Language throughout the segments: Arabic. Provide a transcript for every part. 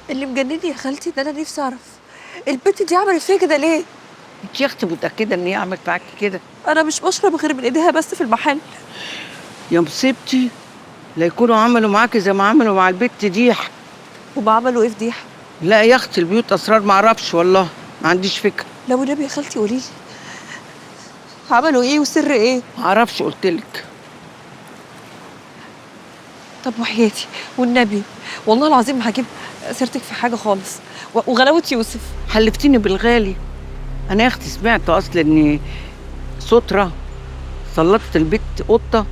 اللي مجنني يا خالتي ان انا نفسي اعرف البنت دي عملت فيا كده ليه؟ انت يا اختي متاكده ان هي عملت معاكي كده؟ انا مش بشرب غير من ايديها بس في المحل. يا مصيبتي، لا يكونوا عملوا معاكي زي ما عملوا مع البت دي. وما عملوا ايه فضيحه؟ لا يا اختي، البيوت اسرار، ما اعرفش والله، ما عنديش فكره. لو النبي يا خالتي قولي لي عملوا ايه وسر ايه؟ ما اعرفش، قلت لك. طب وحياتي والنبي والله العظيم ما هجيب سيرتك في حاجه خالص. وغلاوه يوسف حلفتيني بالغالي. انا يا اختي سمعت اصلا ان سترة سلطت البت قطه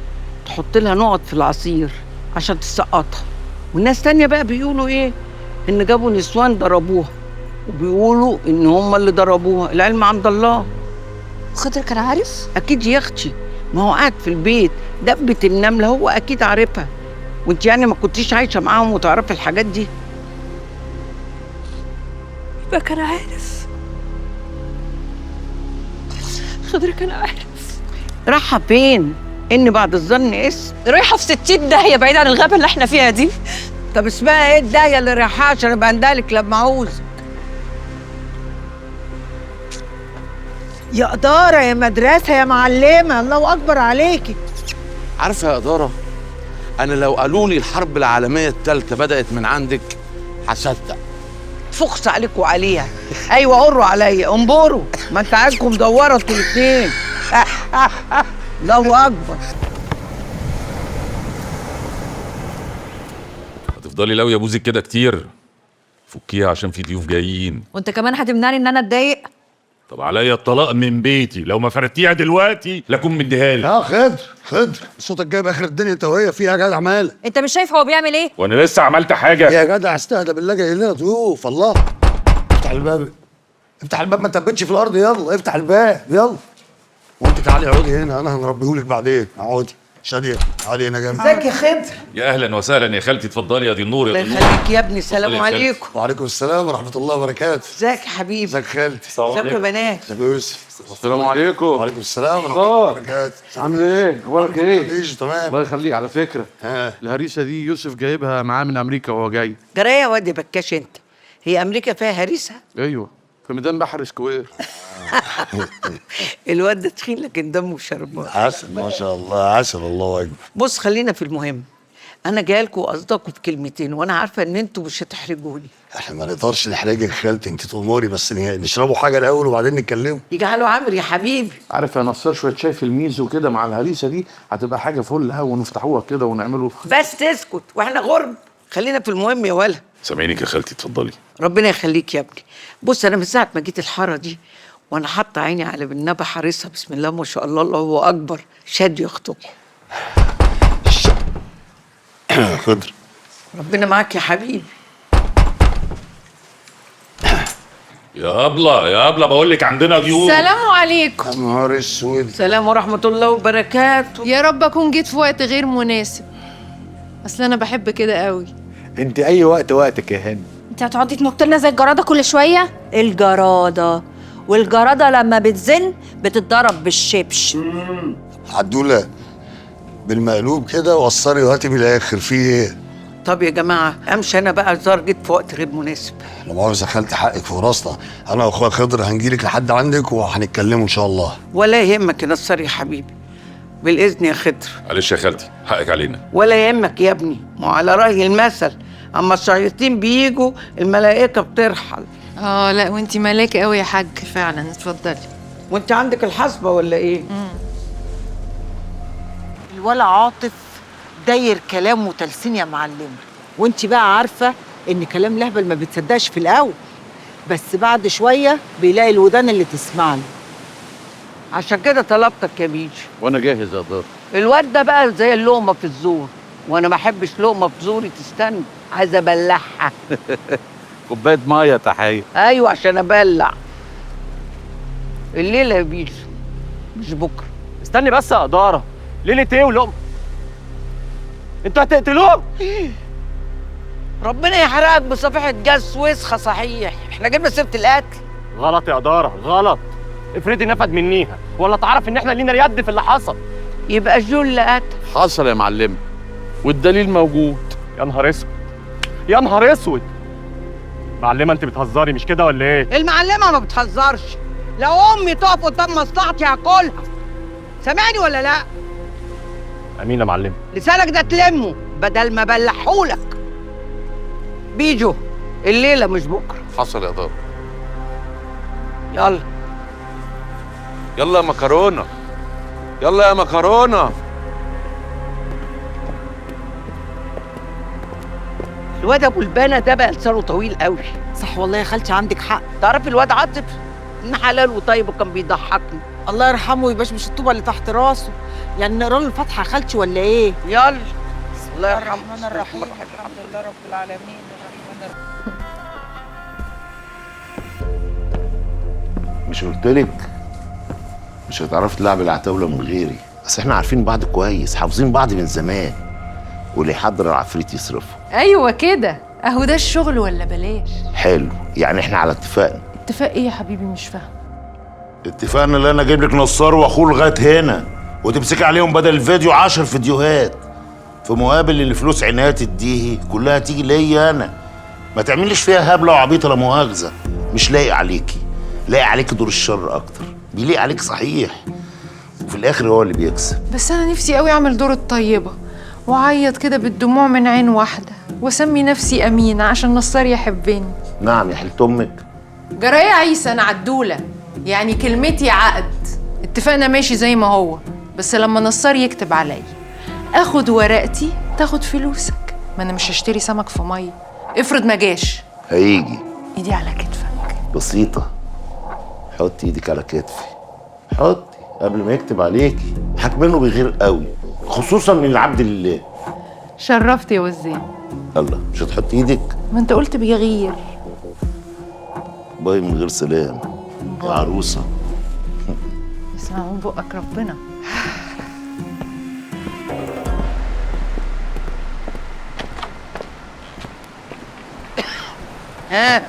تحط لها نقط في العصير عشان تسقطها، والناس تانية بقى بيقولوا ايه، ان جابوا نسوان ضربوها، وبيقولوا ان هم اللي ضربوها. العلم عند الله. خضر كان عارف؟ اكيد يا اختي، ما هو قاعد في البيت دبة النمله، هو اكيد عارفها. وانت يعني ما كنتيش عايشه معاهم وتعرفي الحاجات دي؟ يبقى كان عارف. خضر كان عارف. رايحه فين؟ ان بعد الظن اسم. رايحه في 60 داهيه بعيد عن الغابه اللي احنا فيها دي. طب اسمها ايه الداهيه اللي رايحاها عشان ابقى اندهلك لما اعوز؟ يا إدارة يا مدرسة يا معلمة، الله أكبر عليكي. عارفه يا إدارة، أنا لو قالوا لي الحرب العالمية الثالثة بدأت من عندك هصدق. فخس عليك وعليها. ايوه، قروا عليا، انبروا، ما انت عايزكم مدوره انتوا الاثنين. الله اكبر. هتفضلي لاويه بوزك كده كتير؟ فكيها عشان في ضيوف جايين. وانت كمان هتمنعني ان انا اتضايق؟ طب عليا الطلاق من بيتي، لو ما فردتيها دلوقتي لاكون مديها لك. يا خضر صوتك جايب اخر الدنيا، انت وهي فيها يا جدع مالك؟ انت مش شايف هو بيعمل ايه؟ وانا لسه عملت حاجه؟ يا جدع استهدى بالله، جاي لنا ضيوف. الله، افتح الباب، افتح الباب، ما تثبتش في الارض، يلا افتح الباب يلا. وانت تعالي اقعدي هنا، انا هنربيهولك بعدين. اقعدي شاديه، تعالي هنا جنبي. ازيك يا خضر؟ يا اهلا وسهلا يا خالتي، اتفضلي يا دي النور الله يا دي يخليك يا ابني، السلام اتفضلي يا عليكم. وعليكم السلام ورحمه الله وبركاته. ازيك يا حبيبي؟ ازيك خالتي؟ ازيك يا بنات؟ ازيك يا يوسف؟ السلام عليكم. وعليكم السلام ورحمه الله وبركاته. عامل ايه؟ اخبارك ايه؟ ايش تمام. الله يخليك. على فكره ها، الهريسه دي يوسف جايبها معاه من امريكا وهو جاي. جرايه يا واد بكاش انت، هي امريكا فيها هريسه؟ ايوه، في ميدان بحر سكوير. الواد ده تخين لكن دمه شربان. عسل ما شاء الله، عسل، الله اكبر. بص، خلينا في المهم. انا جايه لكم واصدقكم بكلمتين، وانا عارفه ان انتوا مش هتحرجوني. احنا ما نقدرش نحرجك خالتي، انت تأمري بس نشربوا حاجه الاول وبعدين نتكلموا. يجعلوا عامر يا حبيبي. عارف يا نصار، شويه شاي في الميزو كده مع الهريسه دي هتبقى حاجه فل قوي، ونفتحوها كده ونعمله. بس تسكت واحنا غرب. خلينا في المهم يا ولا. سامعينك يا خالتي، اتفضلي. ربنا يخليك يا ابني. بص، انا من ساعه ما جيت الحاره دي وانا حاطه عيني على بالنبي حارسها، بسم الله ما شاء الله، الله اكبر. شاد يخطبكم. خضر، ربنا معاك يا حبيبي. يا ابله يا ابله، بقول لك عندنا ضيوف. السلام عليكم. يا نهار اسود. السلام ورحمه الله وبركاته. يا رب اكون جيت في وقت غير مناسب، اصل انا بحب كده قوي. انت اي وقت وقتك يا هاني. انت هتقعدي تنط لنا زي الجراده كل شويه؟ الجراده، والجراده لما بتزن بتتضرب بالشبش. عدوله بالمقلوب كده، وصري وهاتي من الاخر. في ايه؟ طب يا جماعه امشي انا بقى، الظاهر جيت في وقت غير مناسب. لا مؤاخذه خالتي، حقك في راسنا. انا واخويا خضر هنجيلك لحد عندك وهنتكلموا ان شاء الله. ولا يهمك يا نصار يا حبيبي، بالاذن يا خضر. معلش يا خالتي، حقك علينا. ولا يهمك يا ابني، ما على راي المثل، اما الشياطين بيجوا الملائكه بترحل. لا وانتي ملاكه قوي يا حاج فعلا، اتفضلي. وانت عندك الحصبه ولا ايه؟ الولا عاطف داير كلام وتلسين يا معلمة، وانت بقى عارفة ان كلام لهبل ما بتصدقش في الأول، بس بعد شوية بيلاقي الودان اللي تسمع له. عشان كده طلبتك يا بيجي. وانا جاهز يا دار. الواد ده بقى زي اللقمه في الزور، وانا ما احبش لقمه في زوري تستنى، عايزه ابلعها. كوبايه ميه تحيه. ايوه عشان ابلع. الليله يا بيجي مش بكره. استني بس يا إدارة، ليلة ايه ولقمة؟ انتوا هتقتلوهم؟ ربنا يحرقك بصفيحه جاز وسخه. صحيح احنا جبنا سيره القتل. غلط يا إدارة، غلط. افرضي نفد منيها ولا تعرف ان احنا لينا اليد في اللي حصل. يبقى جول اللي قتل. حصل يا معلم، والدليل موجود. يا نهار اسود، يا نهار اسود. معلمه انت بتهزري مش كده ولا ايه؟ المعلمه ما بتهزرش. لو امي تقف قدام مصلحتي هاكلها. سامعني ولا لا؟ امين يا معلمه. لسانك ده تلمه بدل ما بلحهولك. بيجو الليله مش بكره. حصل يا دار. يلا يلا يا مكرونه، يلا يا مكرونه. الواد ابو البنا ده بقى لسانه طويل قوي. صح والله يا خالتي عندك حق. تعرف الواد عاطف ابن حلال وطيب وكان بيضحكني. الله يرحمه ويبشبش الطوبه اللي تحت راسه. يعني نقرا له الفاتحه يا خالتي ولا ايه؟ يلا الله يرحمه. الرحمن الرحيم الحمد لله رب العالمين الرحمن الرحيم. مش قلتلك مش هتعرفي تلعبي العتاولة من غيري؟ بس احنا عارفين بعض كويس، حافظين بعض من زمان، واللي يحضر العفريت يصرفه. ايوه كده، اهو ده الشغل ولا بلاش؟ حلو، يعني احنا على اتفاقنا. اتفاق ايه يا حبيبي؟ مش فاهم. اتفقنا ان انا اجيب لك نصار واخوه لغايه هنا، وتمسكي عليهم بدل الفيديو 10 فيديوهات، في مقابل ان فلوس عناية تديه كلها تيجي ليا انا. ما تعمليش فيها هبله وعبيطه لا مؤاخذه، مش لايق عليكي، لايق عليكي دور الشر اكتر، بيليق عليك صحيح، وفي الاخر هو اللي بيكسب. بس انا نفسي قوي اعمل دور الطيبه واعيط كده بالدموع من عين واحده واسمي نفسي امينه عشان نصار يحبني. نعم يا حلة امك. جرايه عيسى انا عدوله، يعني كلمتي عقد، اتفقنا ماشي زي ما هو، بس لما نصار يكتب عليا اخد ورقتي تاخد فلوسك. ما انا مش هشتري سمك في ميه. افرض ما جاش، هيجي. ايدي على كتفك. بسيطه، حطي ايدك على كتفي، حطي قبل ما يكتب عليكي. حاكمينه بيغير قوي، خصوصا من العبد لله. شرفت يا وزين. الله، مش هتحطي ايدك؟ ما انت قلت بيغير. باي من غير سلام يا عروسه. اسمع من بقك ربنا. ها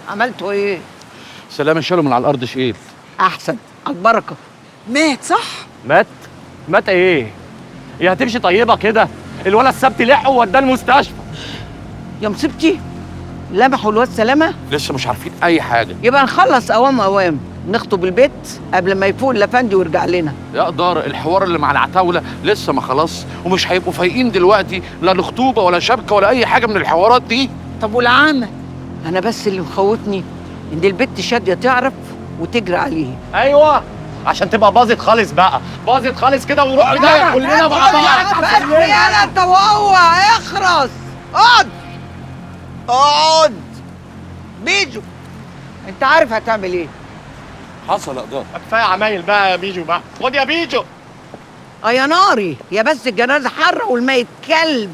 عملتوا ايه؟ سلام شالوا من على الارض شقيل. احسن، على البركه. مات صح؟ مات؟ مات ايه؟ هي هتمشي طيبه كده؟ الولد السبت لحقه ووداه المستشفى. يا مصيبتي، لمحوا الواد سلامه؟ لسه مش عارفين اي حاجه. يبقى نخلص اوام نخطب البيت قبل ما يفوق الافندي ويرجع لنا. يا دار الحوار اللي مع العتاوله لسه ما خلص، ومش هيبقوا فايقين دلوقتي لا لخطوبه ولا شبكه ولا اي حاجه من الحوارات دي. طب والعامه؟ انا بس اللي مخوفني ان البت شاديه تعرف وتجري عليه. ايوه، عشان تبقى باظت خالص بقى، باظت خالص كده ونروح بدايه كلنا مع بعض. بس يالا انت وهو اخرس. اقعد اقعد. بيجو انت عارف هتعمل ايه؟ حصل يا دار. كفايه عمايل بقى يا بيجو بقى، خد يا بيجو. يا ناري، يا بس الجنازه حره والميت كلب.